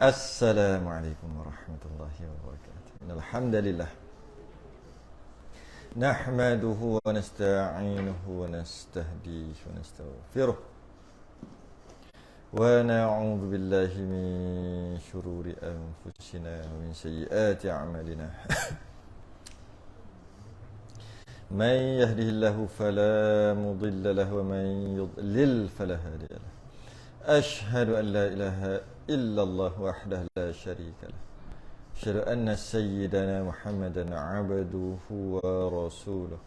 Assalamualaikum warahmatullahi wabarakatuh. Alhamdulillah. Nahmaduhu wa nasta'inuhu wa nastahdihi wa nastaghfiruh. Wa na'udzu billahi min syururi anfusina wa min sayyiati a'malina. Man yahdihillahu fala mudilla lahu wa man yudlil fala hadiya lahu. Ashhadu an la ilaha illallah wahdahu la syarika lah. Asyhadu anna sayyidana Muhammadan abduhu wa rasuluh.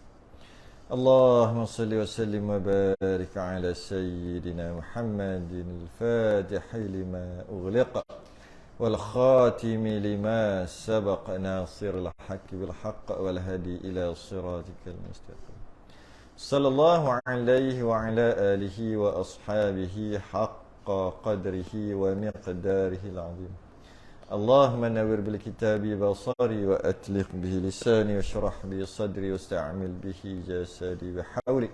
Allahumma salli wa sallim wa barik ala sayyidina Muhammadin al-fatihi lima ughliqa wal khatimi lima sabaqa nasiril haqqi bil haqq wal hadi ila siratikal mustaqim. Sallallahu alaihi wa ala alihi wa ashabihi haqqa qadrihi wa miqdarihi al-azim. Allahumma nawwir bil kitabi basari wa atliq bihi lisani wa shrah bi sadri wa sta'mil bihi jasadi wa hawli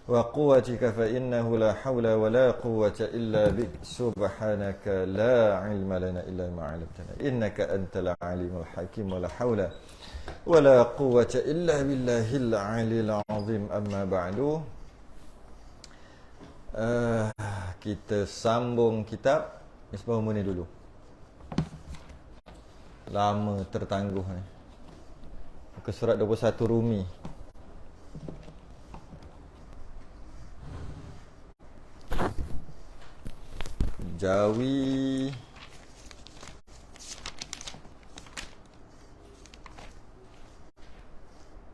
wa quwwatika fa innahu la hawla wa la quwwata illa bik subhanaka la ilma lana illa ma 'allamtana innaka antal alimul hakim wa la hawla wa la quwwata illa billahil 'aliyil 'azim. Amma ba'du. Kita sambung kitab Misbahul Munir dulu. Lama tertangguh ni. Muka surat 21 Rumi. Jawi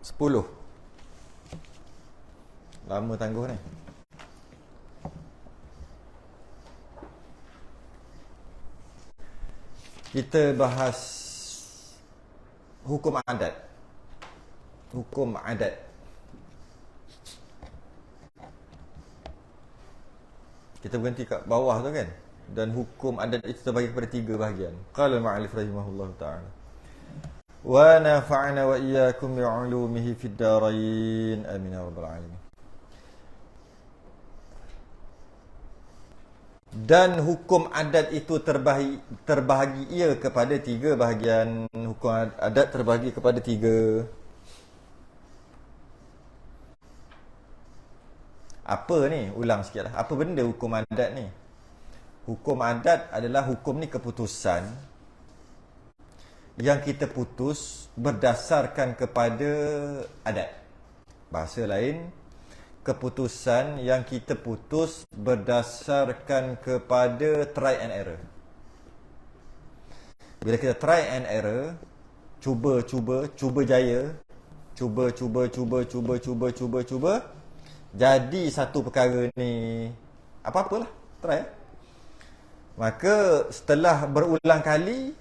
Sepuluh. Lama tangguh ni. Kita bahas hukum adat. Hukum adat. Kita berhenti kat bawah tu kan. Dan hukum adat itu terbagi kepada 3 bahagian. Qala al-mu'allif rahimahullahu ta'ala. Wa nafa'na wa iyyakum bi'ulumihi fid darain. Amin ya rabbal alamin. Dan hukum adat itu terbahagi ia kepada 3 bahagian. Hukum adat terbahagi kepada 3. Apa ni? Ulang sikit lah. Apa benda hukum adat ni? Hukum adat adalah hukum ni keputusan yang kita putus berdasarkan kepada adat. Bahasa lain, keputusan yang kita putus berdasarkan kepada try and error. Bila kita try and error, cuba jaya, cuba, jadi satu perkara ni apa-apalah, try. Maka setelah berulang kali,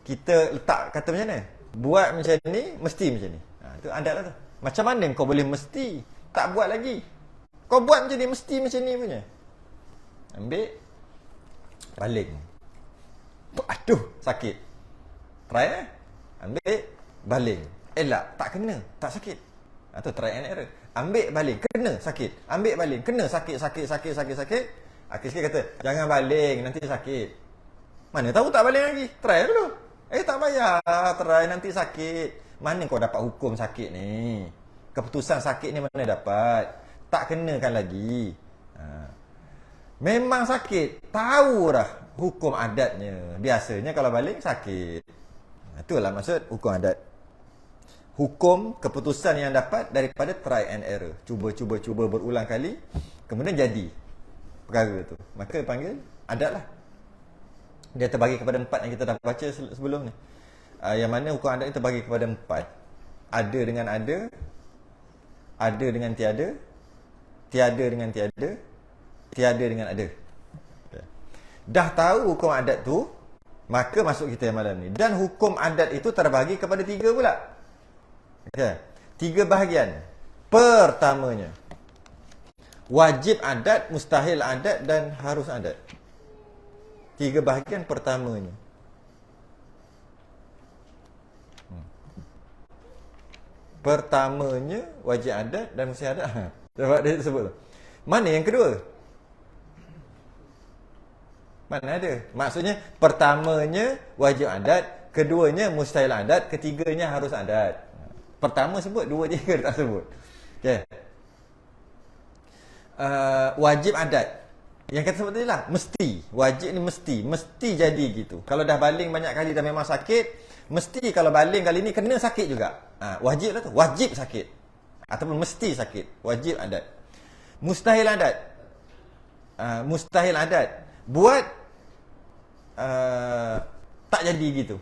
kita letak kata macam mana? Buat macam ni, mesti macam ni. Itu adat lah tu. Macam mana kau boleh mesti tak buat lagi? Kau buat macam ni, mesti macam ni punya. Ambil, baling. Aduh, sakit. Try Ambil, baling. Elak, tak kena, tak sakit. Itu try and error. Ambil, baling, kena, sakit. Ambil, baling, kena, sakit. Akhir sikit kata, jangan baling, nanti sakit. Mana tahu tak baling lagi? Try dulu. Tak payah, try, nanti sakit. Mana kau dapat hukum sakit ni? Keputusan sakit ni mana dapat? Tak kenakan lagi. Memang sakit. Tahu dah hukum adatnya. Biasanya kalau baling sakit. Itulah maksud hukum adat. Hukum keputusan yang dapat daripada try and error. Cuba berulang kali. Kemudian jadi perkara tu. Maka panggil adat lah. Dia terbagi kepada 4 yang kita dah baca sebelum ni. Yang mana hukum adat ni terbagi kepada 4. Ada dengan ada. Ada dengan tiada. Tiada dengan tiada. Tiada dengan ada. Okay. Dah tahu hukum adat tu, maka masuk kita yang malam ni. Dan hukum adat itu terbahagi kepada 3 pula. Okay. 3 bahagian. Pertamanya, wajib adat, mustahil adat dan harus adat. 3 bahagian pertamanya. Pertamanya wajib adat dan mustahil adat. Sebab dia sebut tu. Mana yang kedua? Mana ada? Maksudnya pertamanya wajib adat, keduanya mustahil adat, ketiganya harus adat. Pertama sebut, dua tiga tak sebut. Okey. Wajib adat. Yang kata sebut tadi lah, mesti. Wajib ni mesti jadi gitu. Kalau dah baling banyak kali dah memang sakit, mesti kalau baling kali ni kena sakit juga. Wajib lah tu, wajib sakit. Ataupun mesti sakit. Wajib adat. Mustahil adat. Mustahil adat. Buat tak jadi gitu.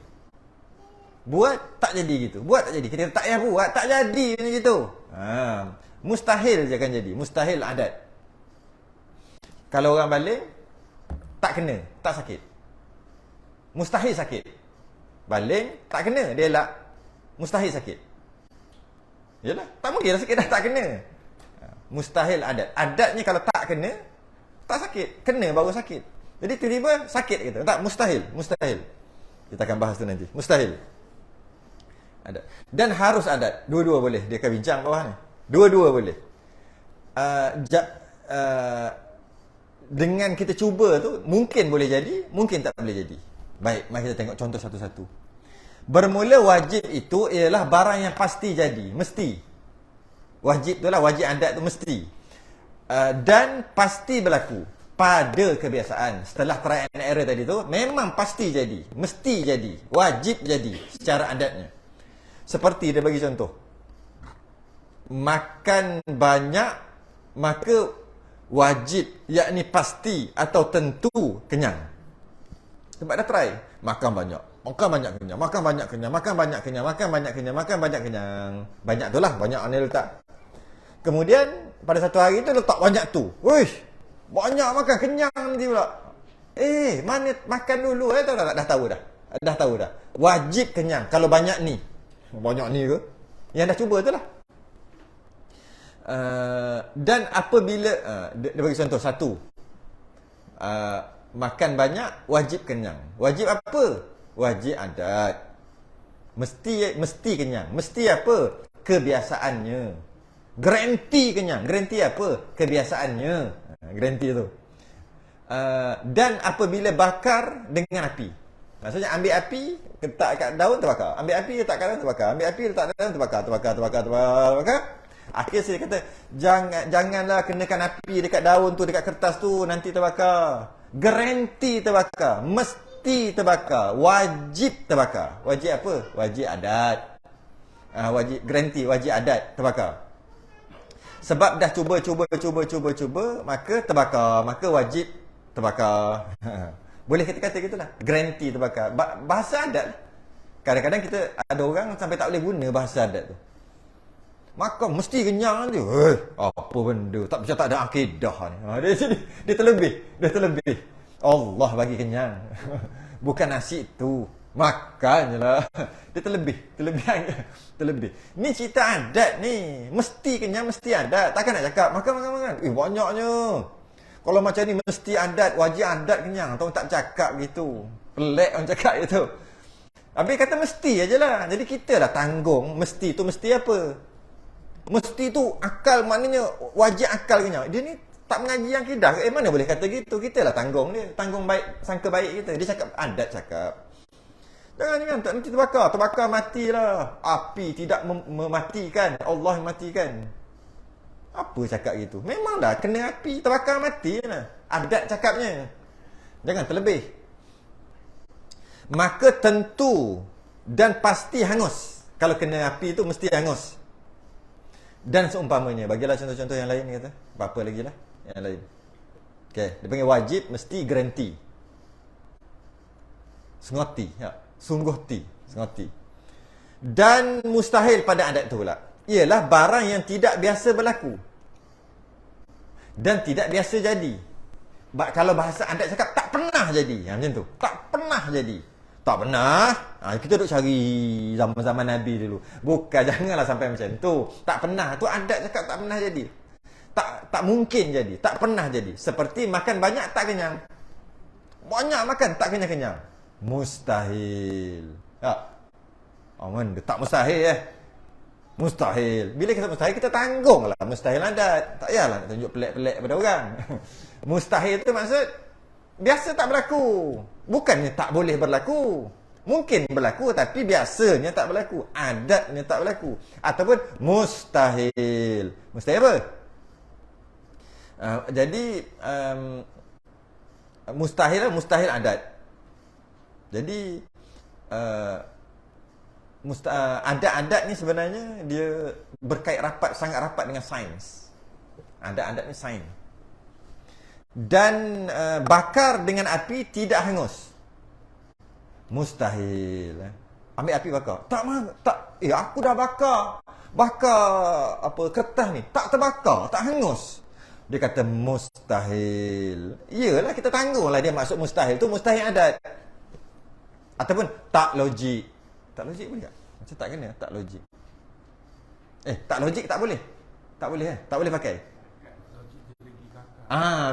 Buat tak jadi gitu. Buat tak jadi. Kita tak payah buat, tak jadi macam gitu. Mustahil je akan jadi. Mustahil adat. Kalau orang baling tak kena, tak sakit. Mustahil sakit. Baling tak kena, dia elak. Mustahil sakit. Yalah, tak mungkin sakit dah tak kena. Mustahil adat. Adatnya kalau tak kena, tak sakit. Kena baru sakit. Jadi tiba-tiba sakit kita. Tak, mustahil. Mustahil. Kita akan bahas tu nanti. Mustahil. Adat. Dan harus adat. Dua-dua boleh. Dia akan bincang bawah ni. Dua-dua boleh. Dengan kita cuba tu, mungkin boleh jadi, mungkin tak boleh jadi. Baik, mari kita tengok contoh satu-satu. Bermula wajib itu ialah barang yang pasti jadi. Mesti. Wajib tu lah, wajib adat tu mesti. Dan pasti berlaku. Pada kebiasaan. Setelah try and error tadi tu, memang pasti jadi. Mesti jadi. Wajib jadi. Secara adatnya. Seperti dia bagi contoh. Makan banyak, maka wajib, yakni pasti atau tentu kenyang. Sebab dah try. Makan banyak. Makan banyak kenyang. Makan banyak kenyang. Makan banyak kenyang. Makan banyak kenyang. Makan banyak kenyang. Banyak tu lah. Banyak ni letak. Kemudian, pada satu hari tu letak banyak tu. Wish! Banyak makan, kenyang nanti pula. Mana makan dulu dah tahu dah. Dah tahu dah. Wajib kenyang kalau banyak ni. Banyak ni ke? Yang dah cuba tu lah. Dan apabila dia bagi contoh satu. Makan banyak wajib kenyang. Wajib apa? Wajib adat. Mesti kenyang. Mesti apa? Kebiasaannya. Garanti kenyang. Garanti apa? Kebiasaannya. Garanti tu. Dan apabila bakar dengan api. Maksudnya ambil api, letak kat daun terbakar. Ambil api letak kat daun terbakar. Ambil api letak kat daun terbakar. Akhir saya kata, janganlah kenakan api dekat daun tu, dekat kertas tu, nanti terbakar. Garanti terbakar. Mesti terbakar. Wajib terbakar. Wajib apa? Wajib adat. Wajib garanti, wajib adat terbakar. Sebab dah cuba, maka terbakar. Maka wajib terbakar. Boleh kita kata gitulah. Garanti terbakar. Bahasa adat. Kadang-kadang kita ada orang sampai tak boleh guna bahasa adat tu. Makan mesti kenyang je. Apa benda? Tak macam tak ada akidah ni. Dia terlebih. Allah bagi kenyang. Bukan nasi tu. Makan je lah. Dia terlebih. Ni cerita adat ni. Mesti kenyang, mesti adat. Takkan nak cakap makan. Banyaknya. Kalau macam ni mesti adat, wajib adat kenyang. Tahu tak cakap gitu. Pelik orang cakap gitu. Habis kata mesti aje lah. Jadi kita lah tanggung. Mesti tu mesti apa? Mesti tu akal, maknanya wajib akal kenyang. Dia ni tak mengaji akidah. Mana boleh kata gitu? Kita lah tanggung dia. Tanggung baik, sangka baik kita. Dia cakap adat cakap. Jangan, tak nanti terbakar matilah. Api tidak mematikan, Allah mematikan. Apa cakap gitu? Memanglah kena api terbakar mati lah. Adat cakapnya. Jangan terlebih. Maka tentu dan pasti hangus. Kalau kena api tu mesti hangus. Dan seumpamanya. Bagilah contoh-contoh yang lain kata. Apa lagi lah yang lain. Okey, dia panggil wajib, mesti, garanti. Sengoti, sengoti. Dan mustahil pada adat tu pula. Ialah barang yang tidak biasa berlaku. Dan tidak biasa jadi. Kalau bahasa adat cakap tak pernah jadi. Macam tu. Tak pernah jadi. Tak pernah. Kita duk cari zaman-zaman Nabi dulu. Bukan, janganlah sampai macam tu. Tak pernah. Tu adat cakap tak pernah jadi. Tak mungkin jadi. Tak pernah jadi. Seperti makan banyak tak kenyang. Banyak makan tak kenyang-kenyang. Mustahil. Tak mustahil Mustahil. Bila kita mustahil, kita tanggung lah. Mustahil adat. Tak payahlah nak tunjuk pelik-pelik pada orang. Mustahil tu maksud biasa tak berlaku. Bukannya tak boleh berlaku. Mungkin berlaku tapi biasanya tak berlaku. Adatnya tak berlaku. Ataupun mustahil. Mustahil apa? Jadi mustahil adat. Jadi adat-adat ni sebenarnya dia berkait sangat rapat dengan sains. Adat-adat ni sains. Dan bakar dengan api tidak hangus. Mustahil. Ambil api bakar. Tak. Aku dah bakar kertas ni. Tak terbakar, tak hangus. Dia kata mustahil. Iyalah, kita tanggunglah dia maksud mustahil tu mustahil adat. Ataupun tak logik. Tak logik boleh tak? Macam tak kena, tak logik. Tak logik tak boleh. Tak boleh tak boleh pakai.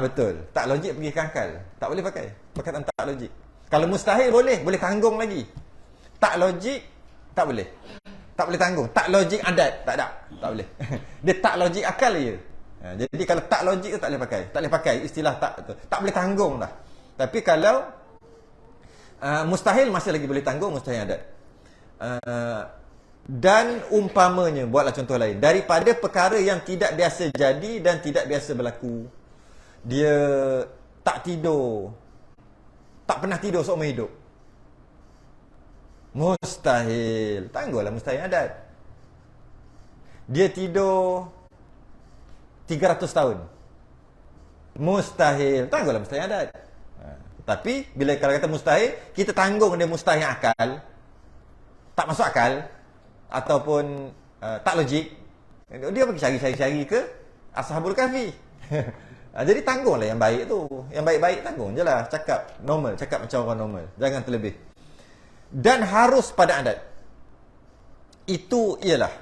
Betul. Tak logik pergi ke akal. Tak boleh pakai. Perkataan tak logik. Kalau mustahil boleh tanggung lagi. Tak logik tak boleh. Tak boleh tanggung. Tak logik adat, tak boleh. Dia tak logik akal je. Jadi kalau tak logik tu tak boleh pakai. Tak boleh pakai istilah tak boleh tanggung dah. Tapi kalau mustahil masih lagi boleh tanggung, mustahil adat. Dan umpamanya, buatlah contoh lain, daripada perkara yang tidak biasa jadi dan tidak biasa berlaku. Dia tak tidur, tak pernah tidur seumur hidup. Mustahil. Tanggunglah mustahil adat. Dia tidur 300 tahun. Mustahil. Tanggunglah mustahil adat. Tapi bila kalau kata mustahil, kita tanggung dia mustahil akal, tak masuk akal, ataupun tak logik. Dia pergi cari ke Ashabul Kahfi. Jadi tanggunglah yang baik tu. Yang baik-baik tanggung je lah. Cakap normal, cakap macam orang normal. Jangan terlebih. Dan harus pada adat. Itu ialah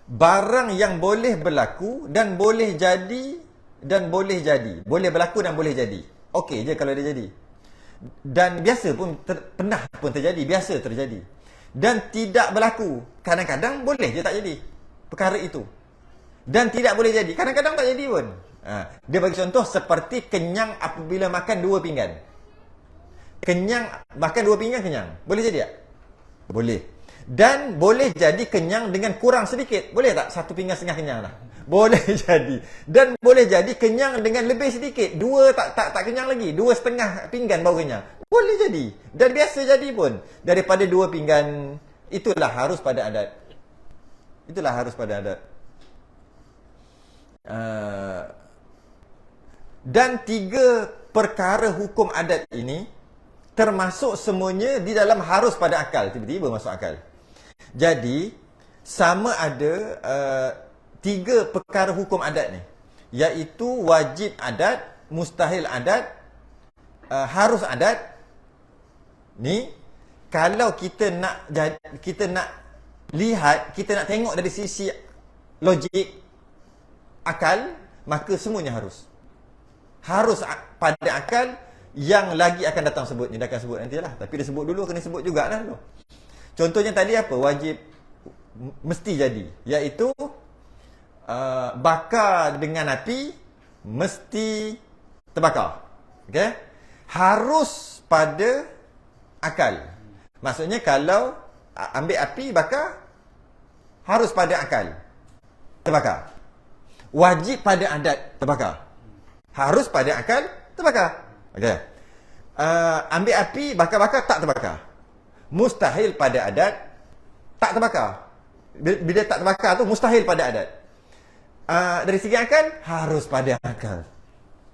barang yang boleh berlaku dan boleh jadi dan boleh jadi. Boleh berlaku dan boleh jadi. Okey je kalau dia jadi. Dan biasa pun pernah pun terjadi, biasa terjadi. Dan tidak berlaku. Kadang-kadang boleh je tak jadi perkara itu. Dan tidak boleh jadi. Kadang-kadang tak jadi pun. Dia bagi contoh seperti kenyang apabila makan 2 pinggan. Kenyang, makan 2 pinggan kenyang. Boleh jadi tak? Boleh. Dan boleh jadi kenyang dengan kurang sedikit. Boleh tak? 1 pinggan setengah kenyang lah. Boleh jadi. Dan boleh jadi kenyang dengan lebih sedikit. 2 tak kenyang lagi. 2,5 pinggan baru kenyang. Boleh jadi. Dan biasa jadi pun. Daripada 2 pinggan. Itulah harus pada adat. Itulah harus pada adat. Dan 3 perkara hukum adat ini termasuk semuanya di dalam harus pada akal. Tiba-tiba masuk akal. Jadi sama ada 3 perkara hukum adat ni, iaitu wajib adat, mustahil adat, harus adat. Ni kalau kita nak lihat, kita nak tengok dari sisi logik akal, maka semuanya harus pada akal. Yang lagi akan datang sebut ni, dah akan sebut nantilah, tapi dia sebut dulu, kena sebut jugalah dulu. Contohnya tadi apa? Wajib mesti jadi, iaitu bakar dengan api mesti terbakar. Okey? Harus pada akal. Maksudnya kalau ambil api bakar, harus pada akal terbakar. Wajib pada adat terbakar. Harus pada akal terbakar. Okey. Ambil api bakar-bakar tak terbakar. Mustahil pada adat tak terbakar. Bila tak terbakar tu mustahil pada adat. Dari segi akal harus pada akal.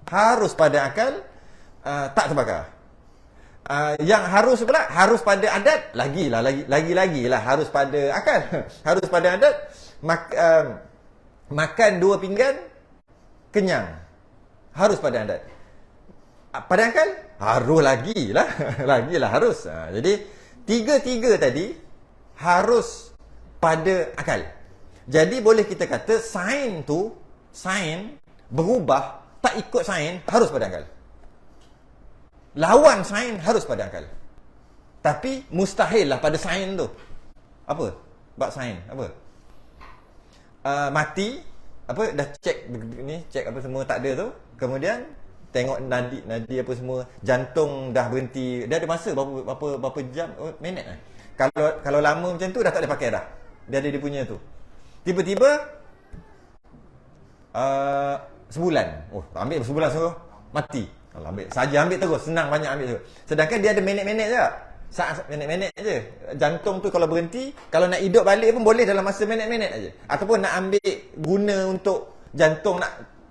Harus pada akal tak terbakar. Yang harus pula harus pada adat lagi lah harus pada akal. Harus pada adat makan 2 pinggan kenyang. Harus pada adat. Pada akal harus lagilah harus. Jadi 3 tadi harus pada akal. Jadi boleh kita kata sains berubah, tak ikut sains harus pada akal. Lawan sains harus pada akal. Tapi mustahil lah pada sains tu. Apa? Bab sains apa? Mati dah cek apa semua tak ada tu. Kemudian tengok nadi apa semua, jantung dah berhenti. Dia ada masa berapa jam, minit lah. Kalau lama macam tu dah tak boleh pakai dah. Dia ada dia punya tu. Tiba-tiba sebulan. Ambil sebulan suruh mati. Kalau ambil terus, senang banyak ambil terus. Sedangkan dia ada minit-minit je. Saat minit-minit je. Jantung tu kalau berhenti, kalau nak hidup balik pun boleh dalam masa minit-minit aja. Ataupun nak ambil guna untuk jantung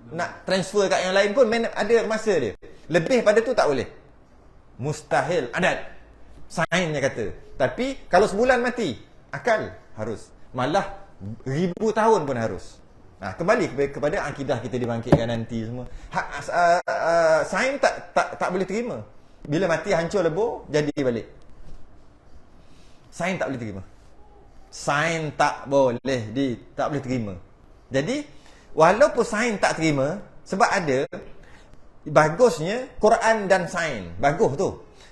nak transfer kat yang lain pun ada masa dia. Lebih pada tu tak boleh. Mustahil, adat. Sainnya kata. Tapi kalau sebulan mati, akal harus. Malah 1000 tahun pun harus. Kembali kepada akidah kita dibangkitkan nanti semua. Sains tak boleh terima. Bila mati hancur lebur, jadi balik. Sains tak boleh terima. Sains tak boleh terima. Jadi walaupun sains tak terima, sebab ada bagusnya Quran dan sains. Bagus tu.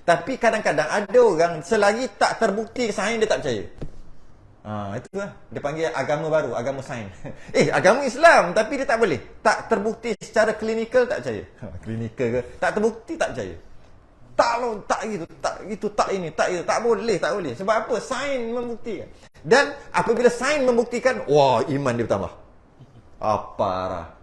Tapi kadang-kadang ada orang selagi tak terbukti sains dia tak percaya. Itu lah. Dia panggil agama baru, agama sains. Agama Islam tapi dia tak boleh. Tak terbukti secara klinikal tak percaya. Klinikal ke? Tak terbukti tak percaya. Tak gitu, tak ini, tak itu, tak boleh. Sebab apa? Sains membuktikan. Dan apabila sains membuktikan, iman dia bertambah. Parah.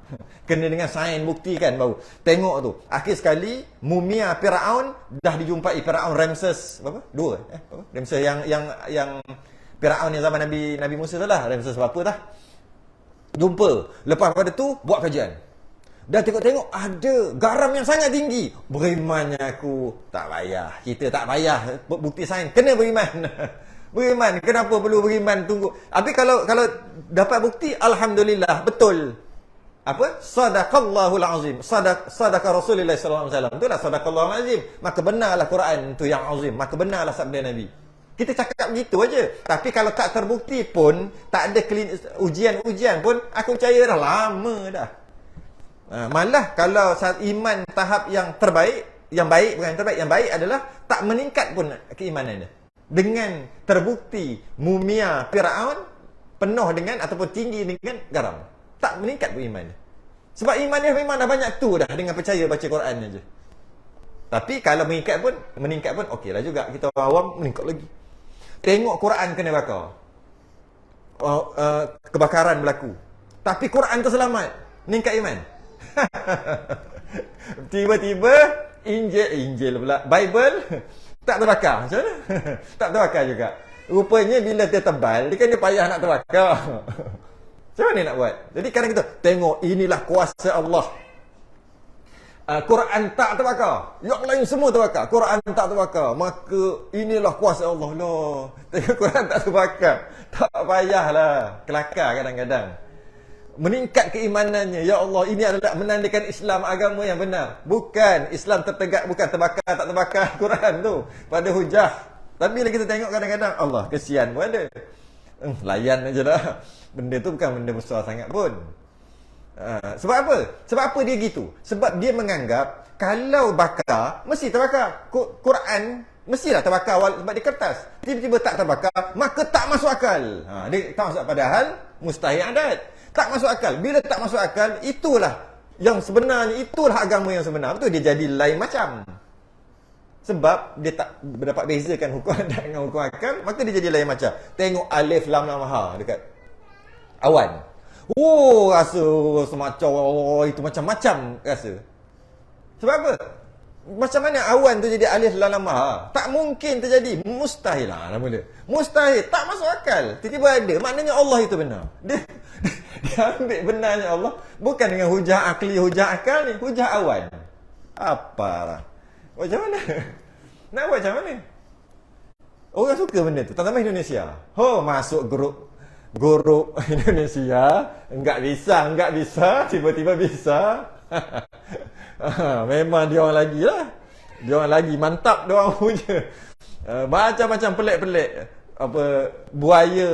Kena dengan sains buktikan baru. Tengok tu. Akhir sekali mumia Firaun dah dijumpai. Firaun Ramses berapa? 2. Ramses yang Firaun yang zaman Nabi Musa tu lah. Ramses berapa dah? Jumpa. Lepas pada tu buat kajian. Dah tengok ada garam yang sangat tinggi. Berimannya aku. Tak payah. Kita tak payah bukti sains. Kena beriman. Beriman. Kenapa perlu beriman? Tunggu. Habis kalau dapat bukti, alhamdulillah, betul. Apa? Sadaqallahul azim. Sadaqa Rasulullah sallallahu alaihi wasallam. Itulah sadaqallahul azim. Maka benarlah Quran tu yang azim. Maka benarlah sabda Nabi. Kita cakap begitu aja. Tapi kalau tak terbukti pun, tak ada ujian pun, aku percaya dah lama dah. Malah kalau iman tahap yang terbaik, yang baik bukan yang terbaik, yang baik adalah tak meningkat pun keimanan dia. Dengan terbukti mumia Firaun penuh dengan ataupun tinggi dengan garam. Tak meningkat pun iman dia. Sebab iman dia memang dah banyak tu dah dengan percaya baca Quran aja. Tapi kalau meningkat pun okeylah juga. Kita orang awam meningkat lagi. Tengok Quran kena bakar. Kebakaran berlaku. Tapi Quran terselamat. Meningkat iman. Tiba-tiba Injil pula, Bible tak terbakar. Macam mana? Tak terbakar juga. Rupanya bila dia tebal, dia payah nak terbakar. Macam mana nak buat? Jadi kadang kita tengok inilah kuasa Allah. Quran tak terbakar. Yang lain semua terbakar. Quran tak terbakar. Maka inilah kuasa Allah. Tengok Quran tak terbakar. Tak payahlah. Kelakar kadang-kadang. Meningkat keimanannya. Ya Allah, ini adalah menandakan Islam agama yang benar. Bukan Islam tertegak, bukan terbakar tak terbakar Quran tu pada hujah. Tapi bila kita tengok kadang-kadang, Allah, kesian pun ada. Layan aja dah. Benda tu bukan benda besar sangat pun. Sebab apa? Sebab apa dia gitu? Sebab dia menganggap kalau bakar mesti terbakar. Quran mestilah terbakar sebab dia kertas. Tiba-tiba tak terbakar, maka tak masuk akal. Dia tak masuk, padahal mustahil adat. Tak masuk akal. Bila tak masuk akal, itulah yang sebenarnya, itulah agama yang sebenar. Betul, dia jadi lain macam. Sebab dia tak dapat bezakan hukum adat dengan hukum akal, maka dia jadi lain macam. Tengok alif lam lam ha dekat awan. Rasa semacam itu macam-macam rasa. Sebab apa? Macam mana awan tu jadi alif lam lam ha? Tak mungkin terjadi. Mustahil lah nama dia. Mustahil. Tak masuk akal. Tiba-tiba ada. Maknanya Allah itu benar. Dia ambil benarnya Allah bukan dengan hujah akli, hujah akal ni, hujah awan. Apalah. Macam mana? Nak buat macam mana? Orang suka benda tu. Terutama Indonesia. Masuk grup Indonesia. Enggak bisa. Tiba-tiba bisa. Memang dia orang lagi lah. Dia orang lagi mantap dia orang punya. Macam-macam pelik-pelik. Buaya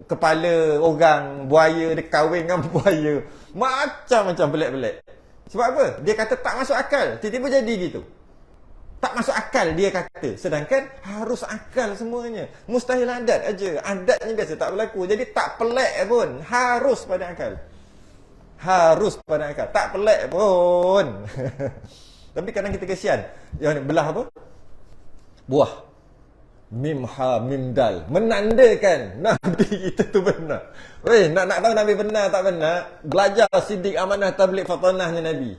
kepala orang, buaya dia kahwin dengan buaya. Macam-macam pelik-pelik. Sebab apa? Dia kata tak masuk akal. Tiba-tiba jadi gitu. Tak masuk akal dia kata. Sedangkan harus akal semuanya. Mustahil adat aja. Adatnya biasa tak berlaku. Jadi tak pelik pun. Harus pada akal. Tak pelik pun. Tapi kadang kita kesian. Yang belah apa? Buah. Mim ha mim dal. Menandakan Nabi kita tu benar. Weh, nak tahu Nabi benar tak benar? Belajar sidik amanah tabligh fatanahnya Nabi.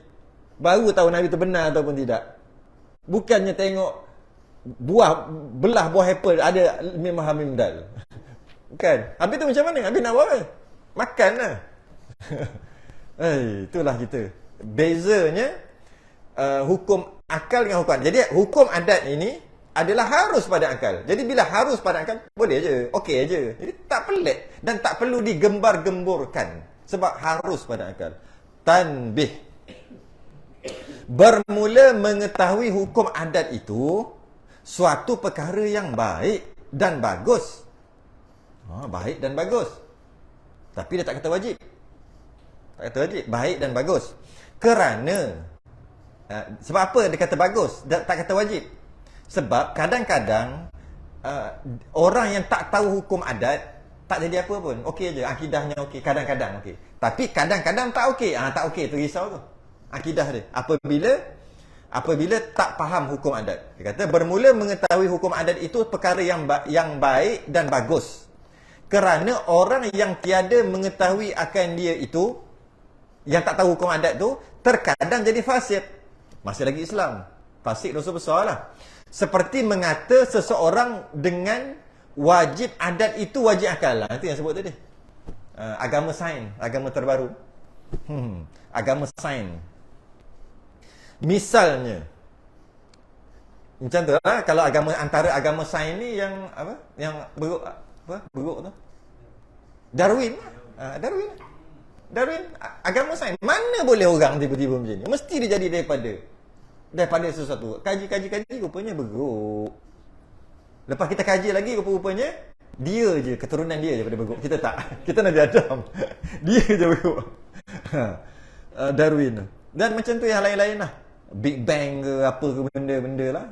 Baru tahu Nabi tu benar ataupun tidak. Bukannya tengok belah buah apple ada mim ha mim dal. Bukan. Habis tu macam mana? Habis nak buat apa? Makan lah. Itulah kita. Bezanya hukum akal dengan hukum adat. Jadi hukum adat ini adalah harus pada akal. Jadi bila harus pada akal, boleh je, okey je. Jadi tak pelik dan tak perlu digembar-gemburkan sebab harus pada akal. Tanbih. Bermula mengetahui hukum adat itu suatu perkara yang baik dan bagus. Baik dan bagus. Tapi dia tak kata wajib. Tak kata wajib, baik dan bagus. Kerana sebab apa dia kata bagus, tak kata wajib? Sebab kadang-kadang orang yang tak tahu hukum adat tak jadi apa pun. Okey je, akidahnya okey, kadang-kadang okey. Tapi kadang-kadang tak okey. Tak okey tu risau tu. Akidah dia. Apabila tak faham hukum adat. Dia kata bermula mengetahui hukum adat itu perkara yang baik dan bagus. Kerana orang yang tiada mengetahui akan dia itu, yang tak tahu hukum adat tu, terkadang jadi fasik. Masih lagi Islam. Fasik dosa besar lah. Seperti mengata seseorang dengan wajib adat itu wajib akal lah. Itu yang sebut tadi. Agama sains, agama terbaru. Agama sains. Misalnya, macam tu lah, kalau antara agama sains ni yang apa? Yang beruk tu? Darwin. Darwin, agama sains. Mana boleh orang tiba-tiba macam ni? Mesti dia jadi daripada sesuatu. Kaji rupanya beruk. Lepas kita kaji lagi rupanya dia je, keturunan dia je pada beruk. Kita tak. Kita Nabi Adam. Dia je beruk. Darwin. Dan macam tu yang lain-lain lah. Big Bang ke apa ke benda-benda lah.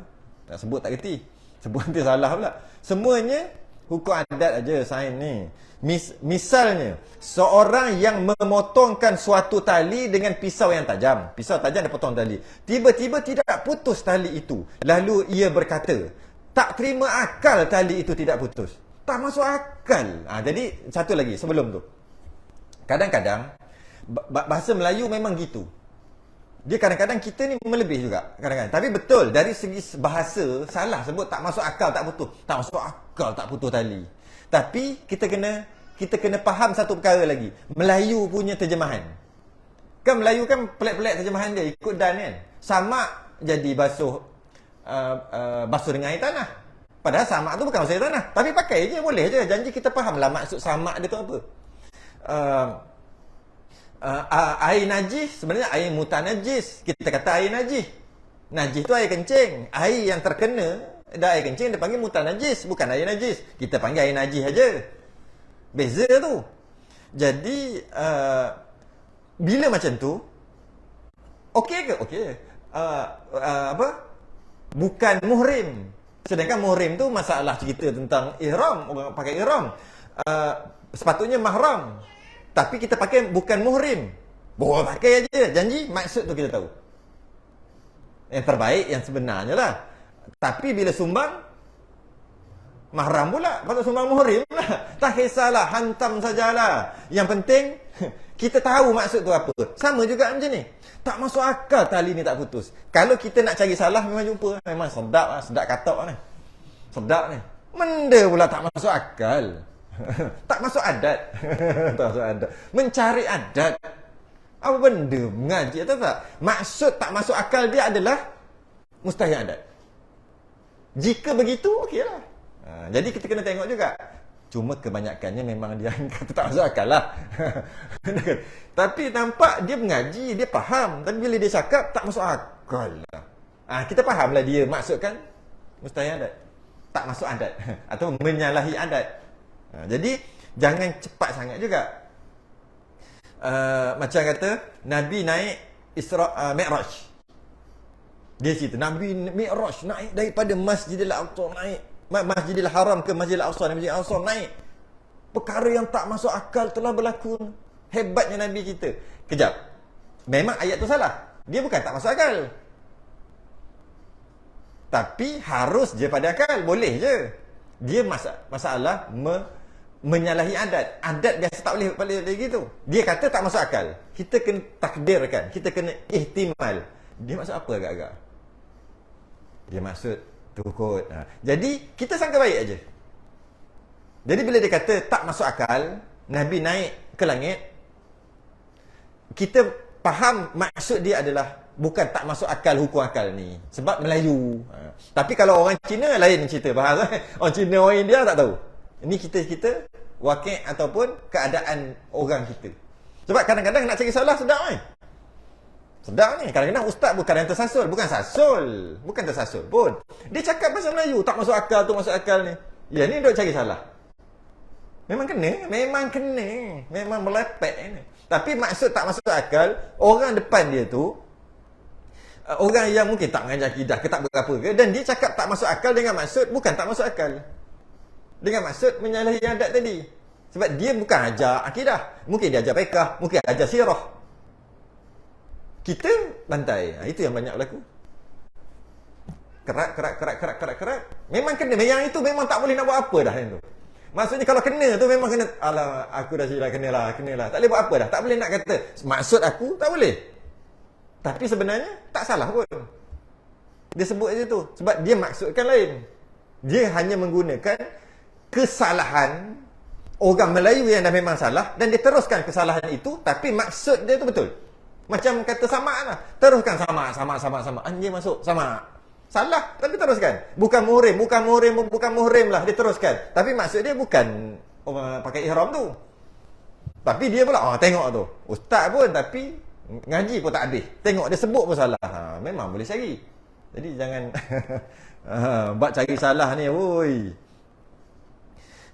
Tak sebut tak kerti. Sebut nanti salah pula. Semuanya hukum adat aja sains ni. Misalnya, seorang yang memotongkan suatu tali dengan pisau yang tajam. Pisau tajam dia potong tali. Tiba-tiba tidak putus tali itu. Lalu ia berkata, tak terima akal tali itu tidak putus. Tak masuk akal. Jadi, satu lagi sebelum tu. Kadang-kadang, bahasa Melayu memang gitu. Dia kadang-kadang kita ni melebih juga. Kadang-kadang. Tapi betul, dari segi bahasa, salah sebut tak masuk akal tak putus. Tak masuk akal tak putus tali. Tapi kita kena faham satu perkara lagi. Melayu punya terjemahan. Kan Melayu kan pelik-pelik terjemahan dia, ikut dan kan. Samak jadi basuh dengan air tanah. Padahal samak tu bukan basuh air tanah. Tapi pakai je, boleh je. Janji kita faham lah maksud samak dia tu apa. Air najis sebenarnya air mutanajis. Kita kata air najis. Najis tu air kencing. Air yang terkena dah air kencing dia panggil mutanajis, bukan air najis. Kita panggil air najis aja. Beza tu. Jadi bila macam tu okey ke? Okey. Bukan muhrim. Sedangkan muhrim tu masalah cerita tentang ihram, orang pakai ihram. Sepatutnya mahram. Tapi kita pakai bukan muhrim. Boleh pakai aja. Janji maksud tu kita tahu. Yang terbaik yang sebenarnya lah. Tapi bila sumbang mahram pula, patut sumbang muhrim lah. Tak kisahlah, hantam sajalah. Yang penting kita tahu maksud tu apa. Sama juga macam ni. Tak masuk akal tali ni tak putus. Kalau kita nak cari salah memang jumpa. Memang sedap lah, sedap katok ni. Sedap ni. Benda pula tak masuk akal. Tak masuk adat. Tak masuk adat. Mencari adat. Apa benda mengaji atau tak? Maksud tak masuk akal dia adalah mustahil adat. Jika begitu, okeylah. Jadi kita kena tengok juga. Cuma kebanyakannya memang dia kata tak masuk akal lah. Tapi nampak dia mengaji, dia faham. Tapi bila dia cakap, tak masuk akal lah. Kita fahamlah dia maksudkan mustahil adat. Tak masuk adat. Atau menyalahi adat. Jadi, jangan cepat sangat juga. Macam kata, Nabi naik Mi'raj. Dia cerita Nabi Mi'raj naik daripada Masjidil Aqsa, naik Masjidil Haram ke Masjidil Aqsa, Masjidil Aqsa naik. Perkara yang tak masuk akal telah berlaku. Hebatnya Nabi kita. Kejap. Memang ayat tu salah. Dia bukan tak masuk akal. Tapi harus je pada akal. Boleh je. Dia masalah menyalahi adat. Adat biasa tak boleh gitu. Dia kata tak masuk akal. Kita kena takdirkan. Kita kena ihtimal. Dia maksud apa agak-agak? Dia maksud tu kot. Jadi, kita sangka baik aja. Jadi, bila dia kata tak masuk akal, Nabi naik ke langit, kita faham maksud dia adalah bukan tak masuk akal hukum akal ni. Sebab Melayu. Tapi kalau orang Cina lain cerita. Faham kan? Orang Cina, orang India tak tahu. Ini kita wakil ataupun keadaan orang kita. Sebab kadang-kadang nak cari salah sedap kan? Sedap ni. Kadang-kadang ustaz bukan yang tersasul. Bukan tersasul pun. Dia cakap bahasa Melayu. Tak masuk akal tu, masuk akal ni. Ya ni duk cari salah. Memang kena. Memang melepet ni. Tapi maksud tak masuk akal, orang depan dia tu, orang yang mungkin tak mengajar akidah ke tak berapa ke, dan dia cakap tak masuk akal dengan maksud bukan tak masuk akal. Dengan maksud menyalahi adat tadi. Sebab dia bukan ajar akidah. Mungkin dia ajar fiqh, mungkin ajar sirah. Kita bantai. Itu yang banyak berlaku. Kerak. Memang kena. Yang itu memang tak boleh nak buat apa dah yang tu. Maksudnya kalau kena tu memang kena. Alah, aku dah silap, kenalah. Tak boleh buat apa dah. Tak boleh nak kata maksud aku, tak boleh. Tapi sebenarnya tak salah pun. Dia sebut je tu. Sebab dia maksudkan lain. Dia hanya menggunakan kesalahan orang Melayu yang dah memang salah, dan dia teruskan kesalahan itu, tapi maksud dia tu betul. Macam kata sama lah. Teruskan sama. Anjing masuk sama. Salah, tapi teruskan. Bukan muhrim lah, dia teruskan. Tapi maksud dia bukan orang pakai ihram tu. Tapi dia pula, tengok tu. Ustaz pun, tapi ngaji pun tak habis. Tengok dia sebut pun salah. Memang boleh cari. Jadi jangan bak cari salah ni, oi.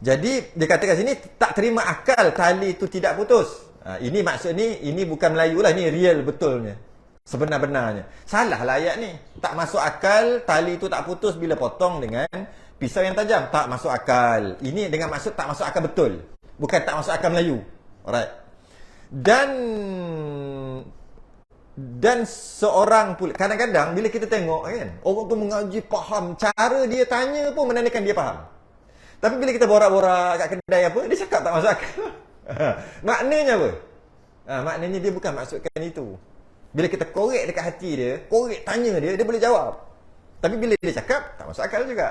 Jadi dia kata kat sini tak terima akal tali itu tidak putus. Ini maksud ni, ini bukan Melayu lah, ni real betulnya. Sebenar-benarnya. Salah lah ayat ni. Tak masuk akal tali itu tak putus bila potong dengan pisau yang tajam. Tak masuk akal. Ini dengan maksud tak masuk akal betul. Bukan tak masuk akal Melayu. Alright. Dan seorang pula, kadang-kadang bila kita tengok kan, orang tu mengaji faham, cara dia tanya pun menandakan dia faham. Tapi bila kita borak-borak kat kedai apa, dia cakap tak masuk akal. Maknanya apa? Maknanya dia bukan maksudkan itu. Bila kita korek dekat hati dia, korek tanya dia, dia boleh jawab. Tapi bila dia cakap, tak masuk akal juga.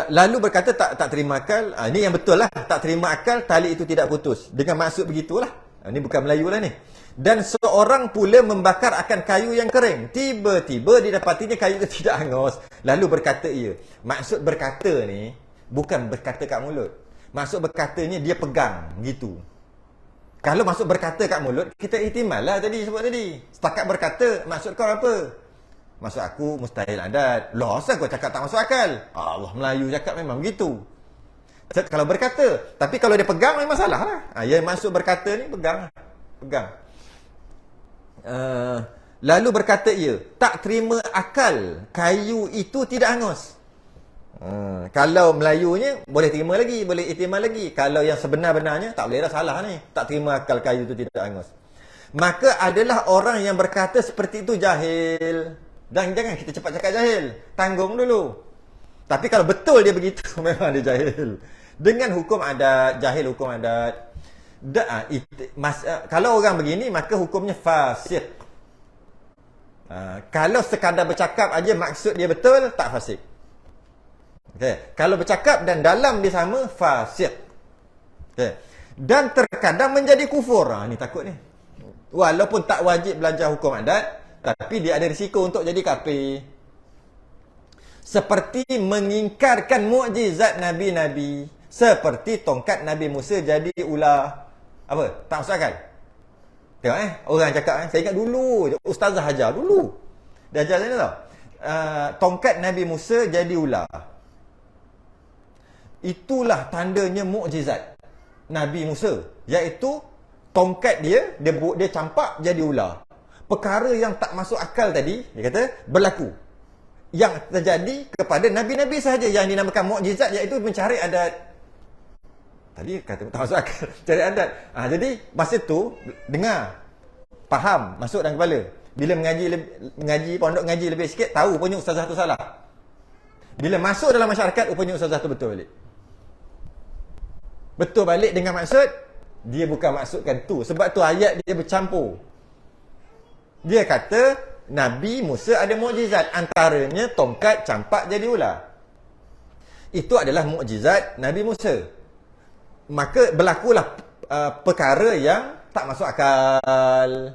Lalu berkata tak terima akal. Ini yang betul lah. Tak terima akal, tali itu tidak putus. Dengan maksud begitulah. Ini bukan Melayu lah ni. Dan seorang pula membakar akan kayu yang kering. Tiba-tiba didapatinya kayu itu tidak hangus. Lalu berkata ia. Maksud berkata ni, bukan berkata kat mulut. Maksud berkatanya dia pegang gitu. Kalau maksud berkata kat mulut, kita ihtimal lah tadi sebut tadi. Setakat berkata, maksud kau apa? Maksud aku mustahil adat. Loh, asal kau cakap tak masuk akal? Allah, Melayu cakap memang begitu. Kalau berkata, tapi kalau dia pegang memang salah lah. Yang maksud berkata ni pegang. Lalu berkata ia, tak terima akal kayu itu tidak hangus. Kalau Melayunya boleh terima lagi, boleh ihtimal lagi. Kalau yang sebenar-benarnya tak boleh dah, salah ni. Tak terima akal kayu itu tidak hangus. Maka adalah orang yang berkata seperti itu jahil. Dan jangan kita cepat cakap jahil. Tanggung dulu. Tapi kalau betul dia begitu, memang dia jahil. Dengan hukum adat, jahil hukum adat. Kalau orang begini, maka hukumnya fasik. Kalau sekadar bercakap aja maksud dia betul, tak fasik. Okay. Kalau bercakap dan dalam dia sama, fasik. Okay. Dan terkadang menjadi kufur. Ni takut ni. Walaupun tak wajib belajar hukum adat, tapi dia ada risiko untuk jadi kafir. Seperti mengingkarkan mukjizat Nabi-Nabi. Seperti tongkat Nabi Musa jadi ular. Apa? Tak masuk akal? Tengok orang cakap saya ingat dulu ustazah ajar dulu. Dia ajar saya tau. Tongkat Nabi Musa jadi ular. Itulah tandanya mukjizat Nabi Musa, iaitu tongkat dia campak jadi ular. Perkara yang tak masuk akal tadi, dia kata berlaku. Yang terjadi kepada Nabi-Nabi sahaja yang dinamakan mukjizat, iaitu mencari adat. Tadi kata tak masuk akal, cari adat. Jadi masa tu dengar faham, masuk dalam kepala. Bila mengaji pondok ngaji lebih sikit, tahu rupanya ustazah tu salah. Bila masuk dalam masyarakat, rupanya ustazah tu betul balik. Betul balik dengan maksud, dia bukan maksudkan tu. Sebab tu ayat dia bercampur. Dia kata, Nabi Musa ada mukjizat. Antaranya tongkat campak jadi ular. Itu adalah mukjizat Nabi Musa. Maka berlakulah perkara yang tak masuk akal.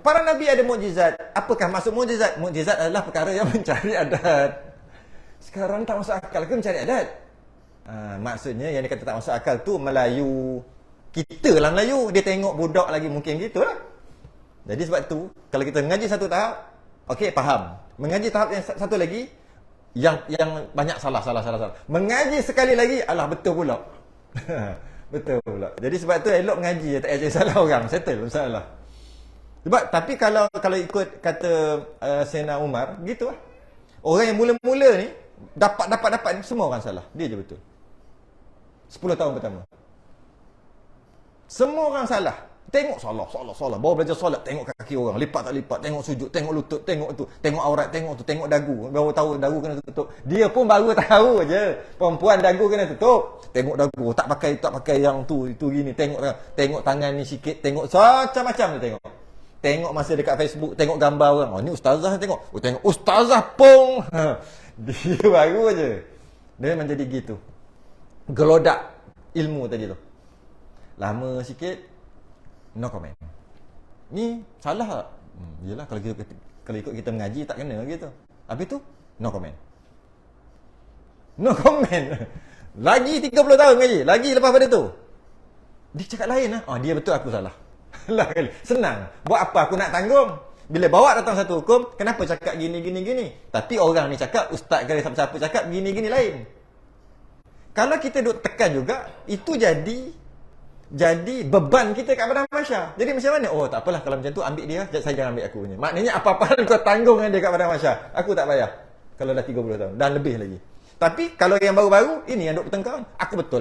Para Nabi ada mukjizat. Apakah maksud mukjizat? Mukjizat adalah perkara yang mencari adat. Sekarang tak masuk akal ke mencari adat? Maksudnya yang dia kata tak masuk akal tu Melayu. Kita lah Melayu. Dia tengok budak lagi mungkin gitu lah. Jadi sebab tu, kalau kita mengaji satu tahap, okey, faham. Mengaji tahap yang satu lagi, yang banyak salah. Mengaji sekali lagi, alah betul pula. Betul pula. Jadi sebab tu elok mengaji, tak payah salah orang. Settle masalah. Sebab, tapi kalau ikut kata Sayyidina Umar, gitu lah. Orang yang mula-mula ni, dapat ni, semua orang salah. Dia je betul. 10 tahun pertama. Semua orang salah. Tengok salah. Baru belajar solat, tengok kaki orang. Lipat tak lipat, tengok sujud, tengok lutut, tengok tu. Tengok aurat, tengok tu, tengok dagu. Baru tahu dagu kena tutup. Dia pun baru tahu je. Perempuan dagu kena tutup. Tengok dagu, tak pakai yang tu, itu gini. Tengok tangan ni sikit, tengok macam-macam dia tengok. Tengok masa dekat Facebook, tengok gambar orang. Oh, ni ustazah tengok. Oh, tengok ustazah pong. Dia baru je. Dia menjadi gitu. Gelodak ilmu tadi tu. Lama sikit, no comment. Ni salah tak? Yelah, kalau ikut kita mengaji tak kena gitu. Habis tu, no comment. No comment. Lagi 30 tahun mengaji. Lagi lepas pada tu. Dia cakap lain lah. Dia betul, aku salah. Lah kali. Senang. Buat apa aku nak tanggung? Bila bawa datang satu hukum, kenapa cakap gini. Tapi orang ni cakap, ustaz ke siapa-siapa cakap gini lain. Kalau kita duk tekan juga, itu jadi beban kita kat badan masyarakat. Jadi macam mana? Oh, tak apalah kalau macam tu ambil dia, saya jangan ambil aku punya. Maknanya apa-apa kau tanggung dengan dia kat badan masyarakat. Aku tak payah. Kalau dah 30 tahun dan lebih lagi. Tapi kalau yang baru-baru, ini yang duk bertengkar. Aku betul.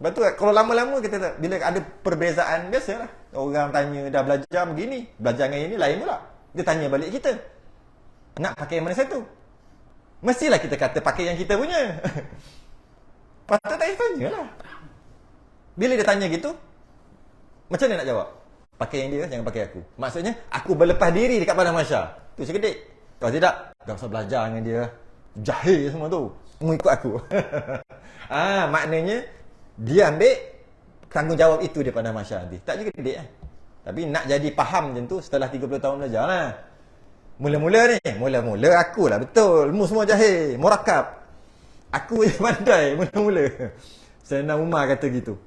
Lepas tu kalau lama-lama kita tak, bila ada perbezaan, biasalah. Orang tanya dah belajar begini, belajar dengan ini lain pula. Dia tanya balik kita. Nak pakai yang mana satu? Mestilah kita kata pakai yang kita punya. Patut tak tanya lah. Bila dia tanya gitu, macam mana nak jawab? Pakai yang dia, jangan pakai aku. Maksudnya, aku berlepas diri dekat padang mahsyar. Tu sekedik. Kalau tidak, tak usah belajar dengan dia. Jahil semua tu. Mengikut aku. Maknanya, dia ambil tanggungjawab itu di padang mahsyar nanti. Tak juga kedik. Tapi nak jadi faham macam tu setelah 30 tahun belajar lah. Mula-mula aku lah betul. Mu semua jahil. Murakab. Aku yang pandai mula-mula. Sayyidina Umar kata gitu.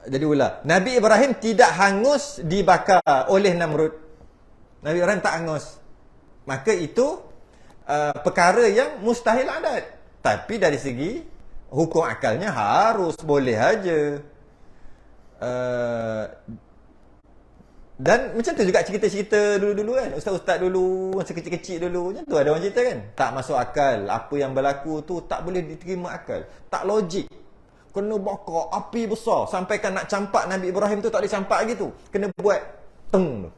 Jadi ular. Nabi Ibrahim tidak hangus dibakar oleh Namrud. Nabi Ibrahim tak hangus. Maka itu perkara yang mustahil adat. Tapi dari segi hukum akalnya harus boleh aja. Dan macam tu juga cerita-cerita dulu-dulu kan. Ustaz-ustaz dulu, masa kecil-kecil dulu, macam tu ada orang cerita kan. Tak masuk akal. Apa yang berlaku tu tak boleh diterima akal. Tak logik. Kena bakar api besar. Sampaikan nak campak Nabi Ibrahim tu tak boleh campak lagi tu. Kena buat teng tu.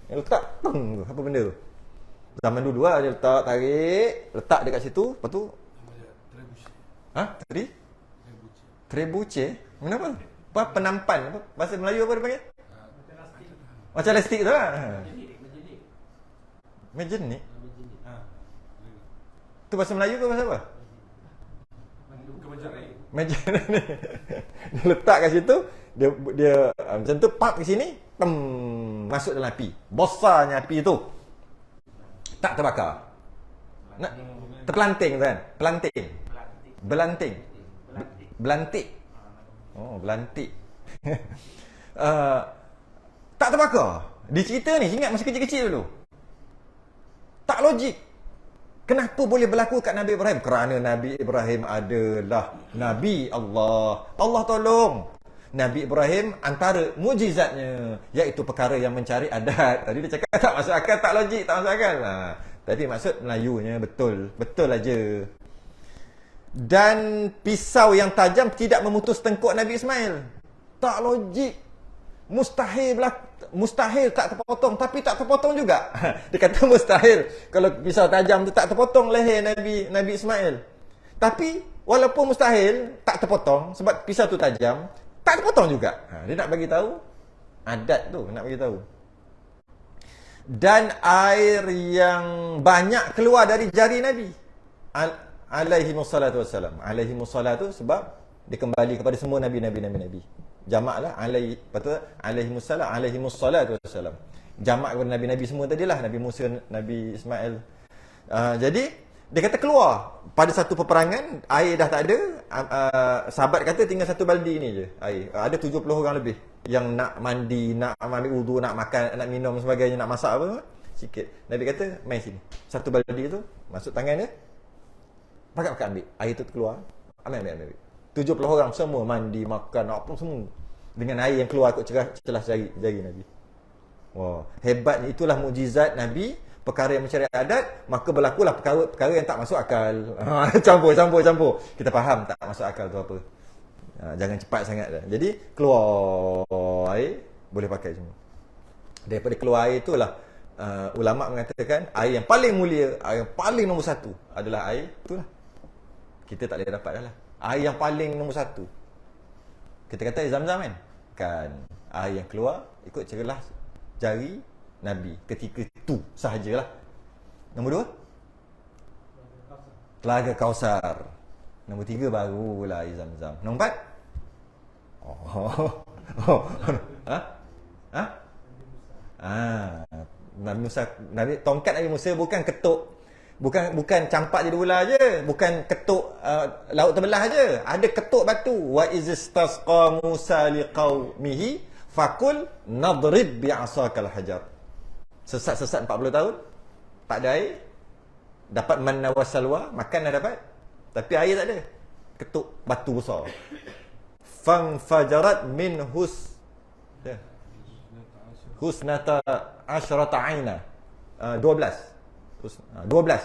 Yang letak teng tu. Apa benda tu? Zaman dulu lah dia letak, tarik. Letak dekat situ. Lepas tu. Trebuce? Kenapa? Apa? Penampan? Apa? Bahasa Melayu apa dia panggil? Macam elastik tu lah. Mejenik. Tu bahasa Melayu ke bahasa apa? Mejenik. Dia letak kat situ, dia macam tu, pap ke sini, masuk dalam api. Besarnya api tu. Tak terbakar. Nak terpelanting tu kan? Belantik. Oh, belantik. Tak terbakar. Di cerita ni, ingat masa kecil-kecil dulu. Tak logik. Kenapa boleh berlaku kat Nabi Ibrahim? Kerana Nabi Ibrahim adalah Nabi Allah. Allah tolong. Nabi Ibrahim antara mujizatnya, iaitu perkara yang mencari adat. Tadi dia cakap tak masuk akal, tak logik, tak masuk akal. Tapi maksud Melayunya betul. Betul aja. Dan pisau yang tajam tidak memutus tengkuk Nabi Ismail. Tak logik. Mustahil tak terpotong, tapi tak terpotong juga. Dia kata mustahil kalau pisau tajam tu tak terpotong leher Nabi Ismail. Tapi walaupun mustahil tak terpotong sebab pisau tu tajam, tak terpotong juga. Dia nak bagi tahu adat tu, nak bagi tahu. Dan air yang banyak keluar dari jari Nabi alaihi wassalatu wassalam. Alaihi wassalatu sebab dia kembali kepada semua Nabi. Jamaklah alaihi wassalatu wassalam. Jamak kepada Nabi semua tadilah, Nabi Musa, Nabi Ismail. Jadi dia kata keluar pada satu peperangan, air dah tak ada. Sahabat kata tinggal satu baldi ni je air. Ada 70 orang lebih yang nak mandi, nak ambil wudu, nak makan, nak minum sebagainya, nak masak apa sikit. Nabi kata mai sini, satu baldi tu masuk tangan dia, pakat ambil air tu keluar, ambil 70 orang semua mandi, makan, apa semua dengan air yang keluar ikut celah jari Nabi. Wah, hebatnya, itulah mukjizat Nabi. Perkara yang mencari adat, maka berlakulah perkara yang tak masuk akal. Campur. Kita faham tak masuk akal tu apa. Jangan cepat sangat dah. Jadi keluar air boleh pakai semua. Daripada keluar air itulah ulama mengatakan air yang paling mulia, air yang paling nombor satu adalah air itulah. Kita tak boleh dapat dah lah. Air yang paling nombor satu. Kita kata air Zam-Zam kan? Air yang keluar ikut celah jari Nabi ketika itu sahajalah. Nombor 2 Telaga Kausar. Nombor 3 barulah air Zam-Zam. Nombor 4 Nabi Musa, tongkat Nabi Musa bukan ketuk, bukan campak jadi ular je, bukan ketuk laut terbelah je. Ada ketuk batu. Wa izistasqa Musa liqaumihi fakul nadrib bi'asakal hajar. Sesat 40 tahun, tak ada air. Dapat manna wa salwa, makan dah dapat, tapi air tak ada. Ketuk batu besar. Fajarat min husnata asyrata aina. 12